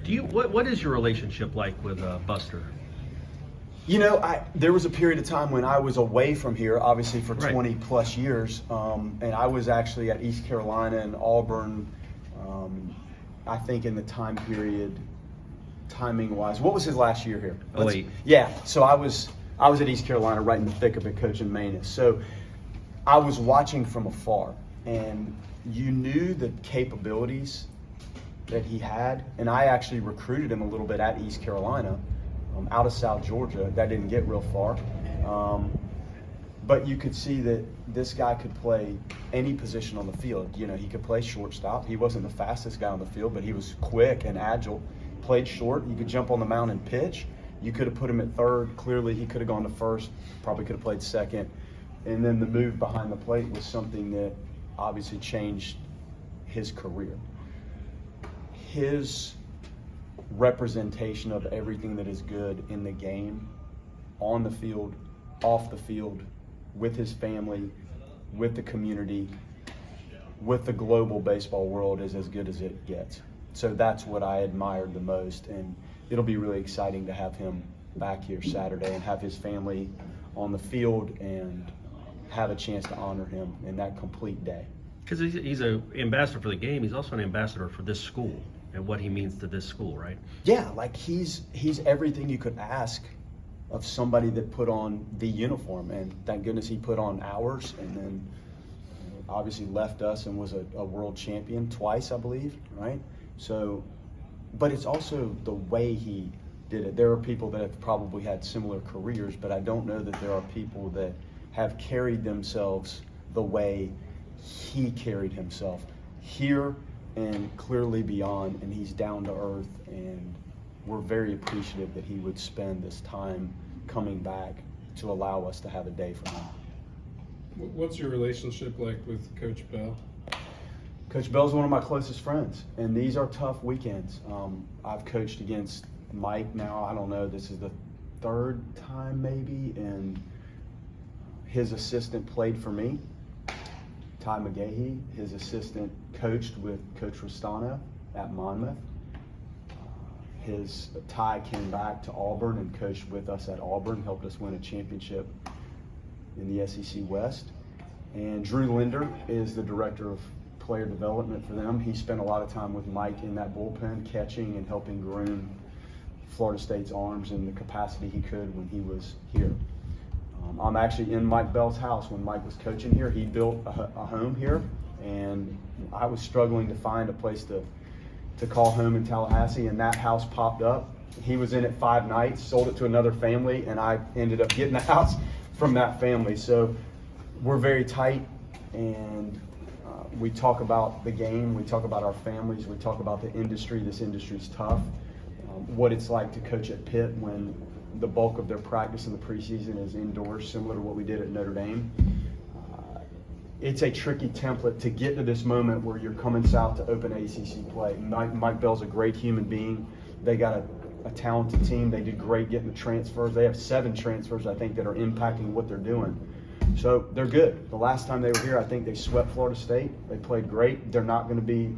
What is your relationship like with Buster? You know, there was a period of time when I was away from here, obviously for 20 plus years, and I was actually at East Carolina and Auburn. I think in the time period, timing-wise, what was his last year here? Yeah, so I was at East Carolina right in the thick of it, coaching Manus. So I was watching from afar, and you knew the capabilities that he had, and I actually recruited him a little bit at East Carolina, out of South Georgia. That didn't get real far, but you could see that this guy could play any position on the field. You know, he could play shortstop. He wasn't the fastest guy on the field, but he was quick and agile. Played short. You could jump on the mound and pitch. You could have put him at third. Clearly, he could have gone to first. Probably could have played second. And then the move behind the plate was something that obviously changed his career. His representation of everything that is good in the game, on the field, off the field, with his family, with the community, with the global baseball world is as good as it gets. So that's what I admired the most, and it'll be really exciting to have him back here Saturday and have his family on the field and have a chance to honor him in that complete day. Because he's an ambassador for the game, he's also an ambassador for this school and what he means to this school, right? Yeah, like he's everything you could ask of somebody that put on the uniform, and thank goodness he put on ours, and then obviously left us and was a world champion twice, I believe, right? So, but it's also the way he did it. There are people that have probably had similar careers, but I don't know that there are people that have carried themselves the way he carried himself here and clearly beyond, and he's down to earth, and we're very appreciative that he would spend this time coming back to allow us to have a day for him. What's your relationship like with Coach Bell? Coach Bell's one of my closest friends, and these are tough weekends. I've coached against Mike now, I don't know, this is the third time maybe, and his assistant played for me, Ty McGahee. His assistant coached with Coach Restano at Monmouth. Ty came back to Auburn and coached with us at Auburn, helped us win a championship in the SEC West. And Drew Linder is the director of player development for them. He spent a lot of time with Mike in that bullpen, catching and helping groom Florida State's arms in the capacity he could when he was here. I'm actually in Mike Bell's house when Mike was coaching here. He built a home here, and I was struggling to find a place to call home in Tallahassee, and that house popped up. He was in it 5 nights, sold it to another family, and I ended up getting the house from that family. So we're very tight, and we talk about the game, we talk about our families, we talk about the industry. This industry's tough. What it's like to coach at Pitt when the bulk of their practice in the preseason is indoors, similar to what we did at Notre Dame. It's a tricky template to get to this moment where you're coming south to open ACC play. Mike Bell's a great human being. They got a talented team. They did great getting the transfers. They have 7 transfers, I think, that are impacting what they're doing. So they're good. The last time they were here, I think they swept Florida State. They played great. They're not going to be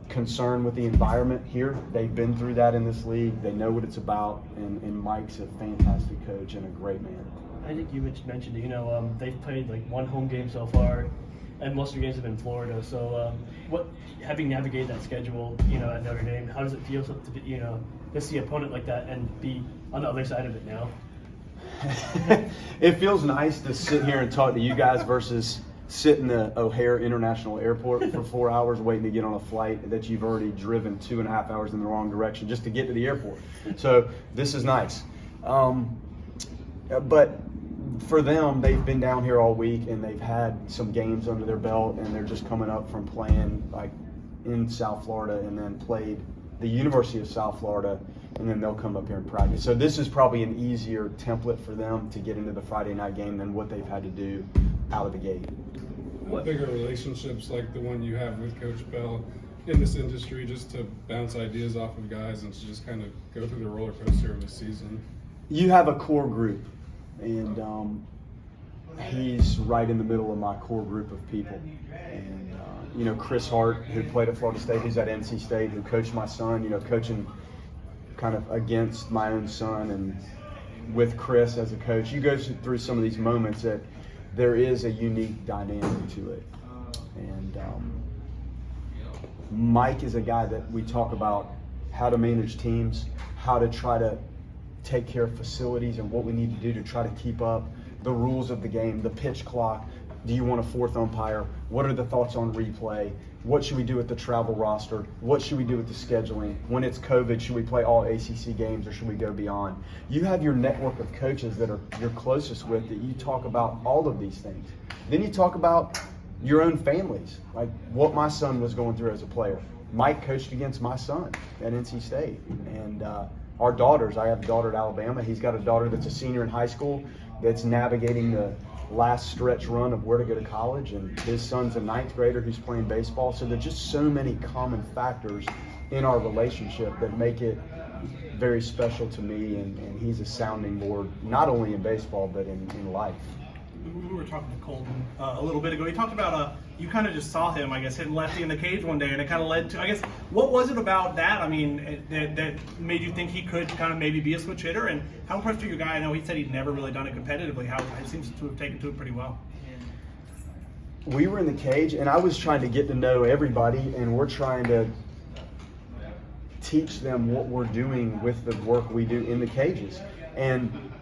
concerned with the environment here. They've been through that in this league. They know what it's about, and Mike's a fantastic coach and a great man. I think you mentioned, they've played like 1 home game so far, and most of your games have been in Florida. So, having navigated that schedule, at Notre Dame, how does it feel to be, to see an opponent like that and be on the other side of it now? It feels nice to sit here and talk to you guys versus sit in the O'Hare International Airport for 4 hours waiting to get on a flight that you've already driven 2.5 hours in the wrong direction just to get to the airport. So this is nice. But for them, they've been down here all week and they've had some games under their belt, and they're just coming up from playing like in South Florida and then played the University of South Florida, and then they'll come up here and practice. So this is probably an easier template for them to get into the Friday night game than what they've had to do out of the gate. What bigger relationships like the one you have with Coach Bell in this industry, just to bounce ideas off of guys and to just kind of go through the roller coaster of the season? You have a core group, and he's right in the middle of my core group of people. And Chris Hart, who played at Florida State, who's at NC State, who coached my son, coaching kind of against my own son and with Chris as a coach, you go through some of these moments that there is a unique dynamic to it. And Mike is a guy that we talk about how to manage teams, how to try to take care of facilities and what we need to do to try to keep up the rules of the game, the pitch clock. Do you want a fourth umpire? What are the thoughts on replay? What should we do with the travel roster? What should we do with the scheduling? When it's COVID, should we play all ACC games or should we go beyond? You have your network of coaches that are you're closest with that you talk about all of these things. Then you talk about your own families, like what my son was going through as a player. Mike coached against my son at NC State. And our daughters, I have a daughter at Alabama. He's got a daughter that's a senior in high school that's navigating the last stretch run of where to go to college, and his son's a 9th grader who's playing baseball. So there's just so many common factors in our relationship that make it very special to me, and he's a sounding board, not only in baseball, but in life. We were talking to Colton a little bit ago. He talked about you kind of just saw him, I guess, hitting lefty in the cage one day, and it kind of led to, I guess, what was it about that? I mean, that made you think he could kind of maybe be a switch hitter? And how impressed are you guy? I know he said he'd never really done it competitively. How he seems to have taken to it pretty well. We were in the cage, and I was trying to get to know everybody, and we're trying to teach them what we're doing with the work we do in the cages. And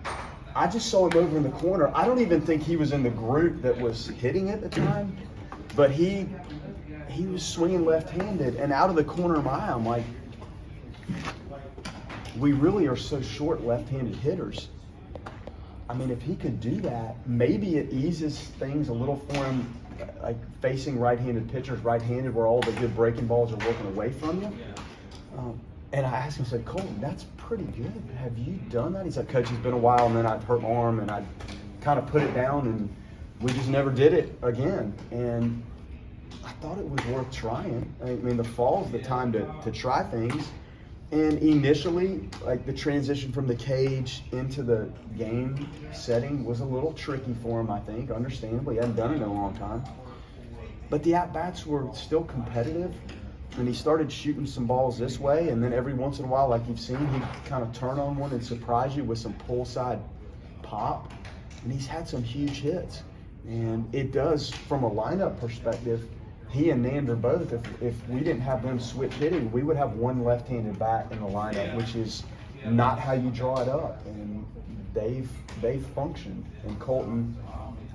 I just saw him over in the corner. I don't even think he was in the group that was hitting at the time, but he was swinging left-handed, and out of the corner of my eye, I'm like, we really are so short left-handed hitters. I mean, if he could do that, maybe it eases things a little for him, like facing right-handed pitchers right-handed where all the good breaking balls are working away from you. And I asked him, I said, Colton, that's pretty good. Have you done that? He's like, Coach, it's been a while, and then I'd hurt my arm, and I'd kind of put it down, and we just never did it again. And I thought it was worth trying. I mean, the fall's the time to try things. And initially, like the transition from the cage into the game setting was a little tricky for him, I think, understandably. He hadn't done it in a long time. But the at-bats were still competitive. And he started shooting some balls this way, and then every once in a while, like you've seen, he'd kind of turn on one and surprise you with some pull side pop. And he's had some huge hits. And it does, from a lineup perspective, he and Nander both, if we didn't have them switch hitting, we would have one left-handed bat in the lineup, which is not how you draw it up. And they've functioned. And Colton,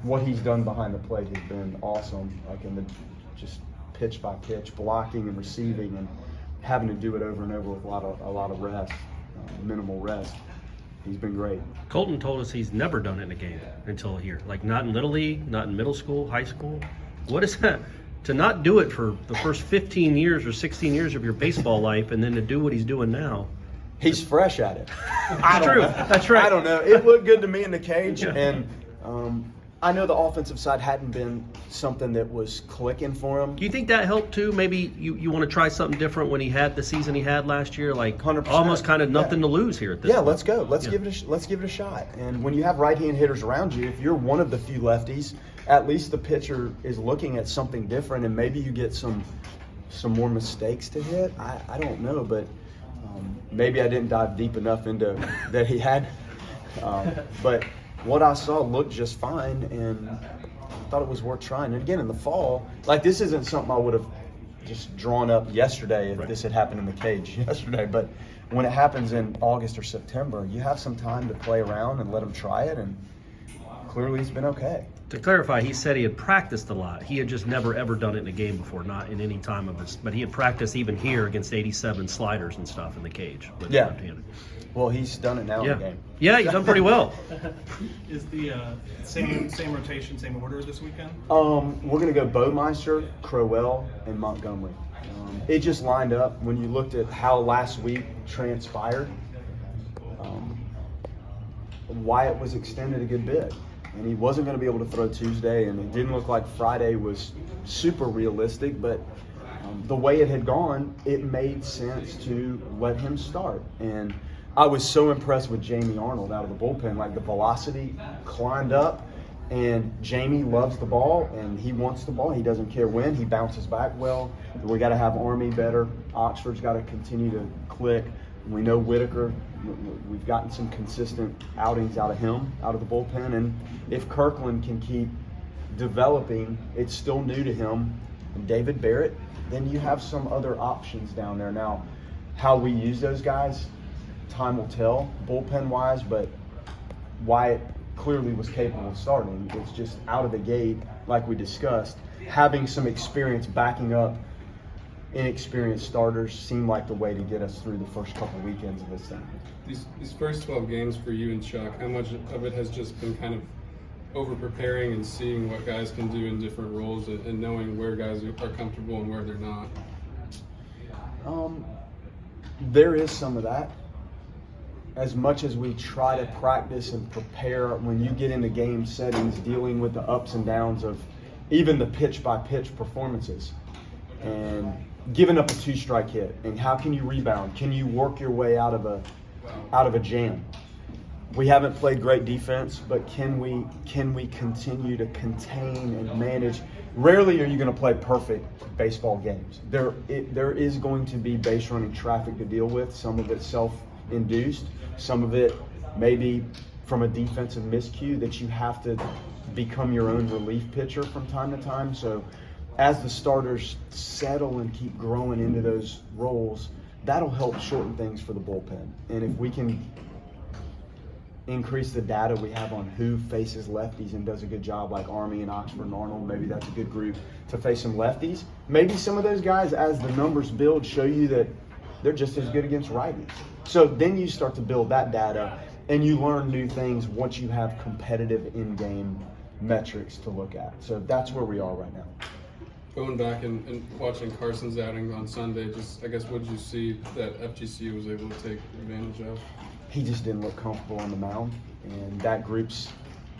what he's done behind the plate has been awesome. Like in the just pitch by pitch, blocking and receiving, and having to do it over and over with a lot of rest, minimal rest. He's been great. Colton told us he's never done it in a game until here. Like not in Little League, not in middle school, high school. What is that? To not do it for the first 15 years or 16 years of your baseball life, and then to do what he's doing now. He's fresh at it. That's true. That's right. I don't know. It looked good to me in the cage, Yeah. and I know the offensive side hadn't been something that was clicking for him. Do you think that helped too? Maybe you want to try something different when he had the season he had last year, like 100%. almost kind of nothing Yeah. to lose here at this point. Let's go. Let's Yeah. give it a shot. And when you have right-hand hitters around you, if you're one of the few lefties, at least the pitcher is looking at something different, and maybe you get some more mistakes to hit. I don't know, but maybe I didn't dive deep enough into that he had. But what I saw looked just fine, and I thought it was worth trying. And again, in the fall, like this isn't something I would have just drawn up yesterday if this had happened in the cage yesterday. But when it happens in August or September, you have some time to play around and let him try it, and clearly he's been okay. To clarify, he said he had practiced a lot. He had just never, ever done it in a game before, not in any time of his. But he had practiced even here against 87 sliders and stuff in the cage with Yeah. left-handed. Well, he's done it now in the game. Yeah, he's done pretty well. Is the same rotation, same order this weekend? We're going to go Bowmeister, Crowell, and Montgomery. It just lined up when you looked at how last week transpired. Wyatt was extended a good bit, and he wasn't going to be able to throw Tuesday, and it didn't look like Friday was super realistic, but the way it had gone, it made sense to let him start. And I was so impressed with Jamie Arnold out of the bullpen. Like the velocity climbed up, and Jamie loves the ball, and he wants the ball. He doesn't care when. He bounces back well. We got to have Army better. Oxford's got to continue to click. We know Whitaker, we've gotten some consistent outings out of him, out of the bullpen, and if Kirkland can keep developing, it's still new to him, and David Barrett, then you have some other options down there. Now, how we use those guys, time will tell, bullpen-wise, but Wyatt clearly was capable of starting. It's just out of the gate, like we discussed, having some experience backing up inexperienced starters seemed like the way to get us through the first couple weekends of this thing. These first 12 games for you and Chuck, how much of it has just been kind of over preparing and seeing what guys can do in different roles and knowing where guys are comfortable and where they're not? There is some of that. As much as we try to practice and prepare, when you get into game settings, dealing with the ups and downs of even the pitch-by-pitch performances, and giving up a 2-strike hit, and how can you rebound? Can you work your way out of a jam? We haven't played great defense, but can we continue to contain and manage? Rarely are you going to play perfect baseball games. There is going to be base running traffic to deal with. Some of it self-induced. Some of it maybe from a defensive miscue that you have to become your own relief pitcher from time to time. So as the starters settle and keep growing into those roles, that'll help shorten things for the bullpen. And if we can increase the data we have on who faces lefties and does a good job, like Army and Oxford and Arnold, maybe that's a good group to face some lefties. Maybe some of those guys, as the numbers build, show you that they're just as good against righties. So then you start to build that data, and you learn new things once you have competitive in-game metrics to look at. So that's where we are right now. Going back and watching Carson's outing on Sunday, just I guess what did you see that FGCU was able to take advantage of? He just didn't look comfortable on the mound, and that group's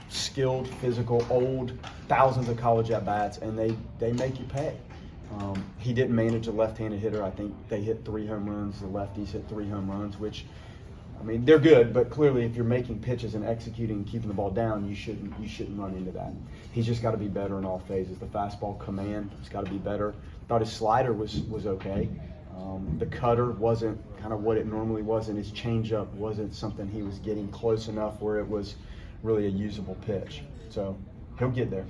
skilled, physical, old, thousands of college at-bats, and they make you pay. He didn't manage a left-handed hitter. I think they hit 3 home runs. The lefties hit 3 home runs, which, I mean, they're good, but clearly if you're making pitches and executing and keeping the ball down, you shouldn't run into that. He's just got to be better in all phases. The fastball command has got to be better. Thought his slider was okay. The cutter wasn't kind of what it normally was, and his changeup wasn't something he was getting close enough where it was really a usable pitch. So he'll get there.